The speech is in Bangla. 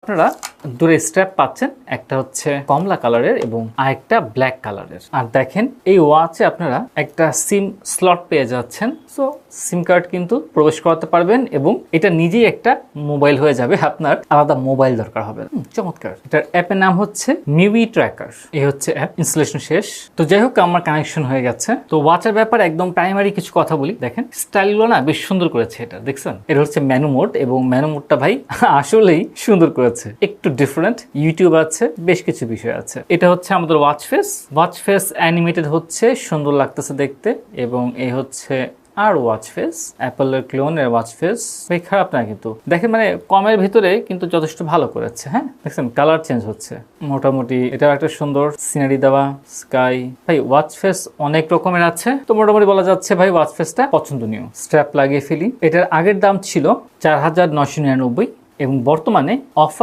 আপনারা দুটো স্ট্র্যাপ পাচ্ছেন, একটা হচ্ছে কমলা কালারের এবং আরেকটা ব্ল্যাক কালারের। আর দেখেন এই ওয়াচে আপনারা একটা সিম স্লট পেয়ে যাচ্ছেন। সো সিম কার্ড কিন্তু প্রবেশ করাতে পারবেন এবং এটা নিজেই একটা মোবাইল হয়ে যাবে, আপনার আলাদা মোবাইল দরকার হবে। চমৎকার। এটার অ্যাপের নাম হচ্ছে মিউই ট্র্যাকার। এই হচ্ছে অ্যাপ, ইনস্টলেশন শেষ। তো যাই হোক, আমার কানেকশন হয়ে গেছে। তো ওয়াচের ব্যাপারে একদম প্রাইমারি কিছু কথা বলি। দেখেন স্টাইলগুলো না বেশ সুন্দর করেছে। এটা দেখছেন, এটা হচ্ছে ম্যানু মোড এবং ম্যানু মোডটা ভাই আসলেই সুন্দর করেছে, একটু ডিফারেন্ট। ইউটিউব আছে, বেশ কিছু বিষয় আছে। এটা হচ্ছে আমাদের ওয়াচ ফেস অ্যানিমেটেড হচ্ছে, সুন্দর লাগতেছে দেখতে। এবং এই হচ্ছে আর ওয়াচ ফেস, অ্যাপলের ক্লোনের ওয়াচ ফেস। ভাই খারাপ না, কিন্তু দেখেন মানে কমের ভিতরে কিন্তু যথেষ্ট ভালো করেছে। হ্যাঁ দেখছেন, কালার চেঞ্জ হচ্ছে মোটামুটি। এটাও একটা সুন্দর সিনারি দেওয়া, স্কাই। ভাই ওয়াচ ফেস অনেক রকমের আছে, তো মোটামুটি বলা যাচ্ছে ভাই ওয়াচ ফেসটা পছন্দনীয়। স্ট্র্যাপ লাগিয়ে ফেলি। এটার আগের দাম ছিল 4999 এবং বর্তমানে অফার